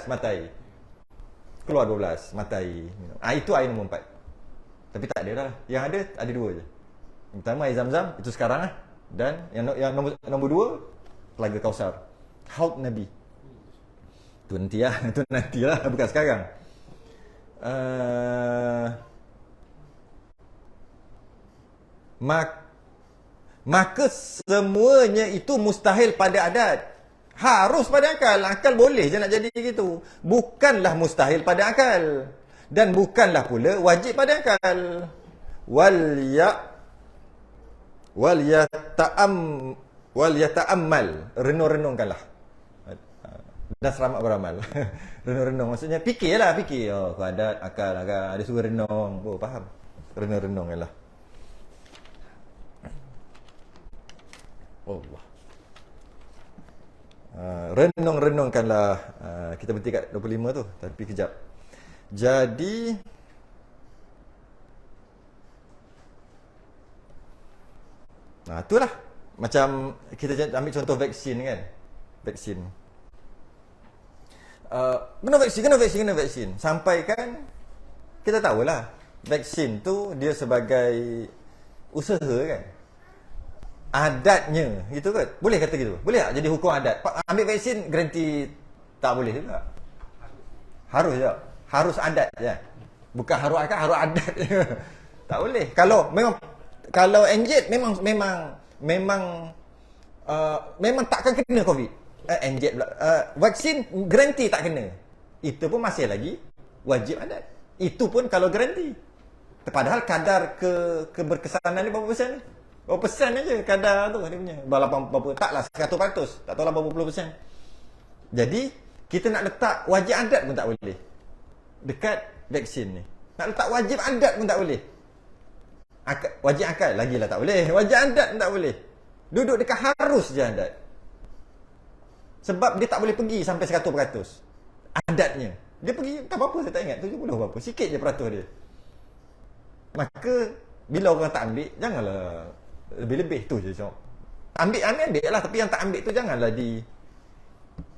mata air. Keluar 12 mata air. Itu air nombor 4. Tapi tak ada dah. Yang ada 2 je. Yang pertama air Zam-Zam, itu sekarang lah. Dan yang nombor 2 Telaga Kausar. Haud Nabi. Itu nantilah, bukan sekarang. Maka semuanya itu mustahil pada adat. Harus pada akal. Akal boleh je nak jadi gitu. Bukanlah mustahil pada akal. Dan bukanlah pula wajib pada akal. Wal yata'ammal. Renung-renungkanlah. Dan selamat beramal. Renung-renung. Maksudnya fikir. Oh, adat, akal. Ada suruh renung. Oh, faham. Renung-renungkanlah. Allah. Renung-renungkanlah. Kita berhenti kat 25 tu. Tapi kejap. Jadi itulah. Macam kita ambil contoh vaksin kan. Vaksin. Kena vaksin. Sampai kan kita tahulah vaksin tu dia sebagai usaha kan. Adatnya gitu kan. Boleh kata gitu? Boleh tak jadi hukum adat? Ambil vaksin garanti tak boleh juga. Harus je. Harus adat je. Bukan harus akal, harus adat je. Tak boleh. Kalau NJ memang takkan kena COVID. NJ pula. Vaksin garanti tak kena. Itu pun masih lagi wajib adat. Itu pun kalau garanti. Padahal kadar keberkesanan ni berapa persen ni? Berapa persen aja kadar tu dia punya. Berapa taklah 100%. Tak tahulah berapa puluh persen. Jadi kita nak letak wajib adat pun tak boleh. Dekat vaksin ni. Nak letak wajib adat pun tak boleh. Wajib akal lagilah tak boleh. Wajib adat pun tak boleh. Duduk dekat harus je adat. Sebab dia tak boleh pergi sampai 100% adatnya. Dia pergi tak apa-apa, saya tak ingat 70 berapa. Sikit je peratus dia. Maka bila orang tak ambil, janganlah lebih-lebih tu je. Ambil lah, tapi yang tak ambil tu janganlah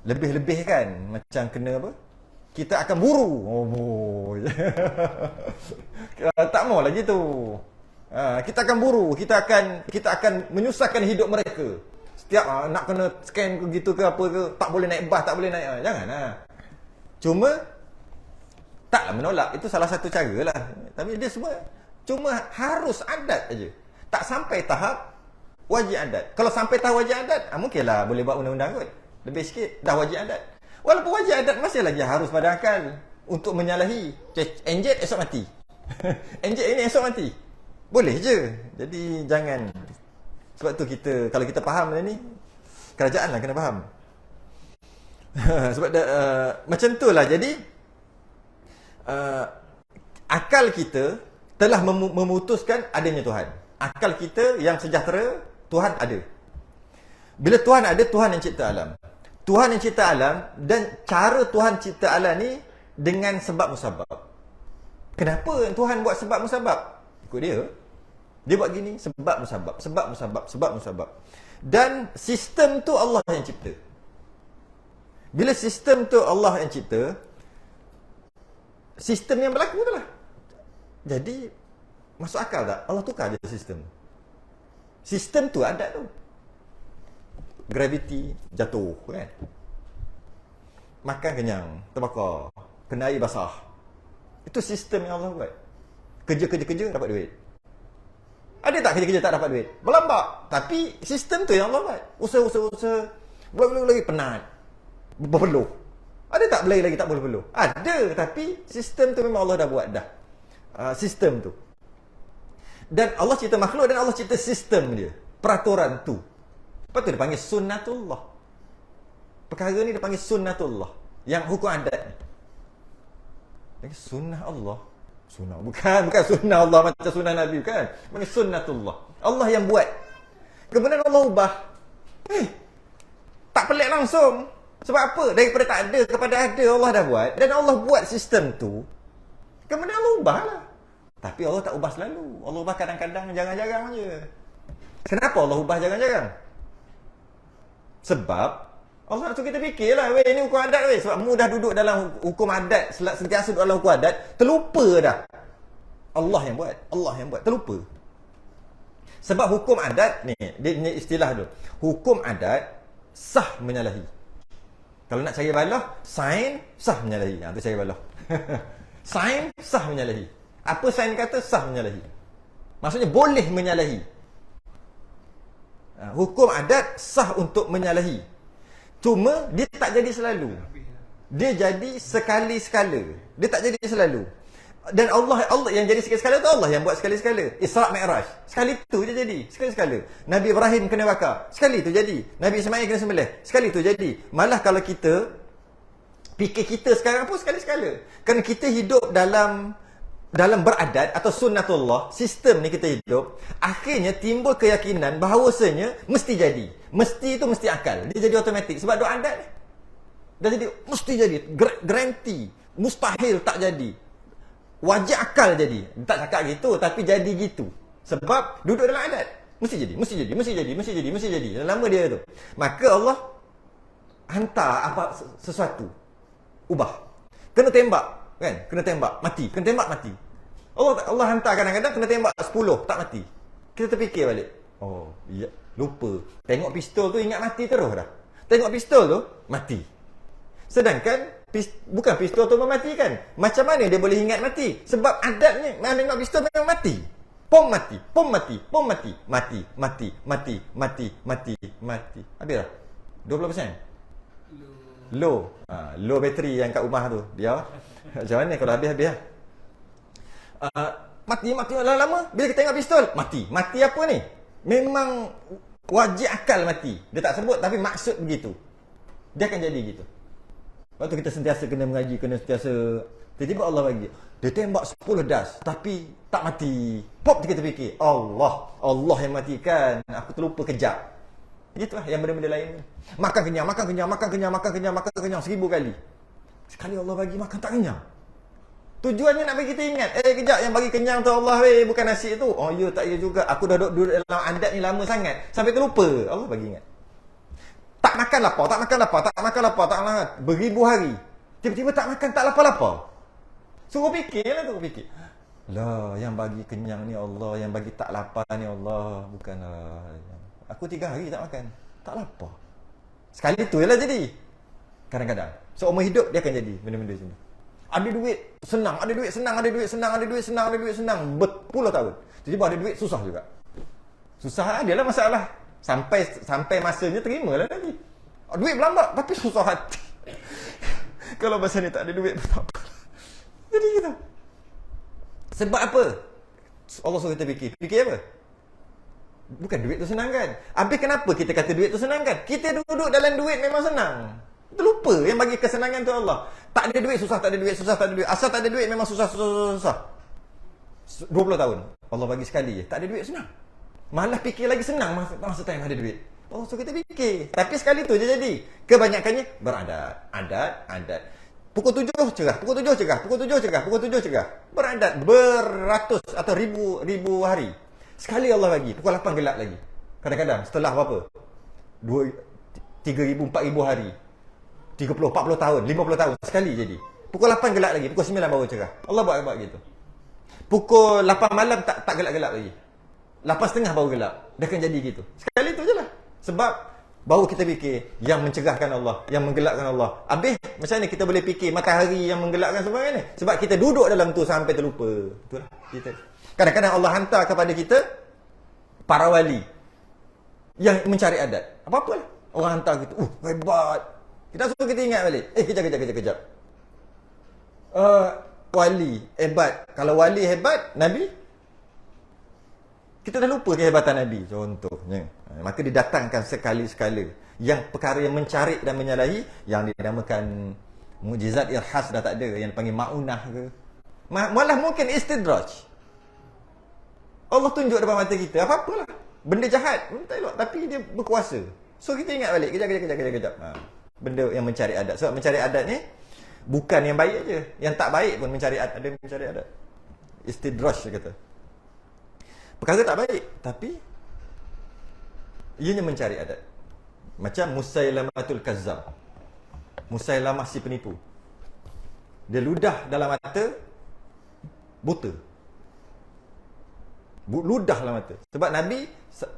lebih-lebih kan. Macam kena apa? kita akan buru. Oh, boy. Tak mau lagi tu. Kita akan buru, kita akan menyusahkan hidup mereka. Setiap nak kena scan ke gitu ke apa ke, tak boleh naik bas, tak boleh naik. Janganlah. Cuma taklah menolak, itu salah satu cara lah. Tapi dia semua cuma harus adat aja. Tak sampai tahap wajib adat. Kalau sampai tahap wajib adat, mungkinlah boleh buat undang-undang kot. Lebih sikit dah wajib adat. Walaupun wajib adat masih lagi harus pada akal untuk menyalahi. Enjet esok mati. Enjet ini esok mati. Boleh je. Jadi jangan. Sebab tu kita, kalau kita faham benda ni, kerajaan lah kena faham. Sebab macam tu lah. Jadi akal kita telah memutuskan adanya Tuhan. Akal kita yang sejahtera, Tuhan ada. Bila Tuhan ada, Tuhan yang cipta alam. Tuhan yang cipta alam, dan cara Tuhan cipta alam ni dengan sebab musabab. Kenapa Tuhan buat sebab musabab? Ikut dia. Dia buat gini, sebab musabab, sebab musabab, sebab musabab. Dan sistem tu Allah yang cipta. Bila sistem tu Allah yang cipta, sistem yang berlaku tu lah. Jadi masuk akal tak? Allah tukar je sistem. Sistem tu adat tu. Gravity jatuh kan. Makan kenyang, terbakar, kena air basah. Itu sistem yang Allah buat. Kerja dapat duit. Ada tak kerja-kerja tak dapat duit? Berlambak. Tapi sistem tu yang Allah buat. Usaha. Belum lagi penat. Berpeluh. Ada tak belai lagi tak boleh peluh? Ada. Tapi sistem tu memang Allah dah buat dah. Sistem tu. Dan Allah cipta makhluk dan Allah cipta sistem dia. Peraturan tu. Lepas tu dia panggil sunnatullah. Perkara ni dia panggil sunnatullah. Yang hukum adat ni. Sunnah Allah. Sunnah. Bukan sunnah Allah macam sunnah Nabi. Bukan. Panggil sunnatullah. Allah yang buat. Kemudian Allah ubah. Tak pelik langsung. Sebab apa? Daripada tak ada kepada ada Allah dah buat. Dan Allah buat sistem tu. Kemudian Allah ubah lah. Tapi Allah tak ubah selalu. Allah ubah kadang-kadang, jarang-jarang je. Kenapa Allah ubah jarang-jarang? Sebab Allah nak suruh kita fikirlah, weh, ini hukum adat weh. Sebab mu dah duduk dalam hukum adat, sentiasa duduk dalam hukum adat, terlupa dah. Allah yang buat, terlupa. Sebab hukum adat ni, dia istilah tu. Hukum adat sah menyalahi. Kalau nak cari balah, sain sah menyalahi. Tu cari balah. Sain sah menyalahi. Apa sain kata? Sah menyalahi. Maksudnya boleh menyalahi. Hukum adat sah untuk menyalahi. Cuma dia tak jadi selalu. Dia jadi sekali-sekala. Dia tak jadi selalu. Dan Allah yang jadi sekali-sekala tu Allah yang buat sekali-sekala. Isra' Mi'raj. Sekali tu je jadi. Sekali-sekala. Nabi Ibrahim kena bakar. Sekali tu jadi. Nabi Ismail kena sembelih. Sekali tu jadi. Malah kalau kita fikir kita sekarang pun sekali-sekala. Kerana kita hidup dalam beradat atau sunnatullah, sistem ni kita hidup, akhirnya timbul keyakinan bahawasanya mesti jadi. Mesti itu mesti akal. Dia jadi automatik sebab duk adat ni. Dah jadi mesti jadi, garanti, mustahil tak jadi. Wajib akal jadi. Tak cakap gitu tapi jadi gitu. Sebab duduk dalam adat. Mesti jadi. Dah lama dia tu. Maka Allah hantar apa sesuatu. Ubah. Kena tembak. Kan? Kena tembak, mati. Kena tembak, mati. Allah hantar kadang-kadang kena tembak 10, tak mati. Kita terfikir balik. Oh, ya, lupa. Tengok pistol tu ingat mati terus dah. Tengok pistol tu, mati. Sedangkan, bukan pistol tu mematikan. Macam mana dia boleh ingat mati? Sebab adatnya, tengok pistol memang mati. Pom mati. Mati. Habis dah? 20%? Low. Low bateri yang kat rumah tu. Dia macam mana kalau habis-habis lah. Mati lama. Bila kita tengok pistol, mati. Mati apa ni? Memang wajib akal mati. Dia tak sebut tapi maksud begitu. Dia akan jadi gitu. Waktu kita sentiasa kena mengaji, kena sentiasa. Tiba-tiba Allah bagi. Dia tembak 10 das tapi tak mati. Pop kita fikir, Allah yang matikan. Aku terlupa kejap. Gitulah yang benda-benda lain. Makan kenyang 1000 kali. Sekali Allah bagi makan tak kenyang. Tujuannya nak bagi kita ingat. Kejap yang bagi kenyang tu Allah bukan nasi tu. Oh ya tak ya juga. Aku dah duduk dalam adat ni lama sangat sampai terlupa. Allah bagi ingat. Tak makan lapar. Beribu hari. Tiba-tiba tak makan, tak lapar-lapar. Suruh fikirlah, suruh fikir. Lah, yang bagi kenyang ni Allah, yang bagi tak lapar ni Allah. Bukanlah. Aku 3 hari tak makan, tak lapar. Sekali tu je lah jadi. Kadang-kadang seumur hidup dia akan jadi benda-benda macam ni. Ada duit senang, ada duit senang, ada duit senang, ada duit senang, ada duit senang, berpuluh tahun. Tiba-tiba ada duit susah juga. Susah adalah masalah. Sampai masanya terimalah nanti. Duit berlambak tapi susah hati. Kalau masa ni tak ada duit tak apa. Jadi gitu. Sebab apa? Allah suruh kita fikir. Fikir apa? Bukan duit tu senang kan? Habis kenapa kita kata duit tu senang kan? Kita duduk dalam duit memang senang. Kita lupa yang bagi kesenangan tu Allah. Tak ada duit susah, tak ada duit susah, tak ada duit. Asal tak ada duit memang susah. 20 tahun. Allah bagi sekali je. Tak ada duit senang. Malah fikir lagi senang masa time ada duit. Oh, so kita fikir. Tapi sekali tu je jadi. Kebanyakannya beradat. Adat. Pukul 7 cerah, pukul 7 cerah, pukul 7 cerah, pukul 7 cerah. Beradat beratus atau ribu hari. Sekali Allah bagi, pukul 8 gelap lagi. Kadang-kadang setelah berapa? 3,000, 4,000 hari. 30, 40 tahun, 50 tahun sekali jadi. Pukul 8 gelap lagi, pukul 9 baru cerah. Allah buat gitu. Pukul 8 malam tak gelap-gelap lagi. 8.30 baru gelap. Dia akan jadi gitu. Sekali tu je lah. Sebab baru kita fikir yang mencerahkan Allah, yang menggelapkan Allah. Habis macam mana kita boleh fikir matahari yang menggelapkan sebagainya? Sebab kita duduk dalam tu sampai terlupa. Itulah kita. Kadang-kadang Allah hantar kepada kita para wali yang mencari adat. Apa-apalah. Orang hantar kita. Hebat. Kita suruh kita ingat balik. Kejap. Wali hebat. Kalau wali hebat, Nabi, kita dah lupa kehebatan Nabi contohnya. Maka didatangkan sekali-sekala yang perkara yang mencari dan menyalahi, yang dinamakan mukjizat irhas dah tak ada, yang panggil maunah ke. Malah mungkin istidraj. Allah tunjuk depan mata kita, apa-apalah. Benda jahat, tak elok, tapi dia berkuasa. So kita ingat balik, kejap. Benda yang mencari adat. Sebab mencari adat ni bukan yang baik je. Yang tak baik pun mencari adat, ada mencari adat. Istidraj dia kata. Perkara tak baik, tapi ianya mencari adat. Macam Musailamatul Kazzab. Musailamah si penipu. Dia ludah dalam mata buta. Ludah dalam mata. Sebab Nabi,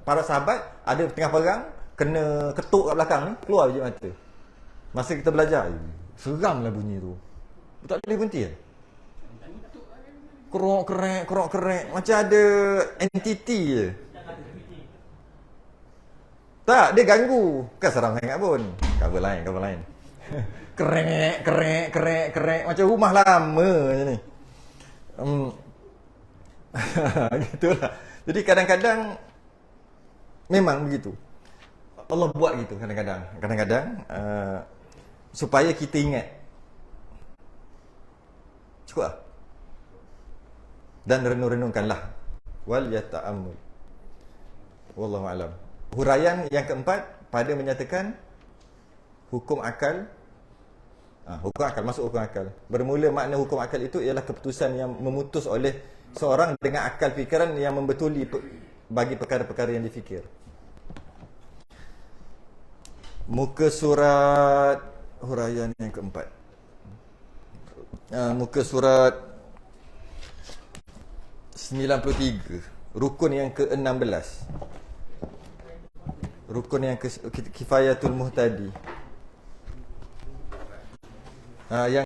para sahabat ada tengah perang, kena ketuk kat belakang ni, keluar biji mata. Masa kita belajar, seramlah bunyi tu. Tak boleh berhenti kan? Kerok-kerek macam ada entiti je. Tak, dia ganggu. Bukan seram sangat pun. Cover lain. Kerek macam rumah lama macam ni. Gitulah. Jadi kadang-kadang memang begitu. Allah buat gitu kadang-kadang. Supaya kita ingat. Cukup lah. Dan renung-renungkanlah. Wal yata'ammul. Wallahu a'lam. Huraian yang keempat pada menyatakan hukum akal. Hukum akal, masuk hukum akal. Bermula makna hukum akal itu ialah keputusan yang memutus oleh seorang dengan akal fikiran yang membetuli bagi perkara-perkara yang difikir. Muka surat huraian yang keempat. Muka surat 93, rukun yang ke-16. Rukun yang Kifayatul Muhtadi. Yang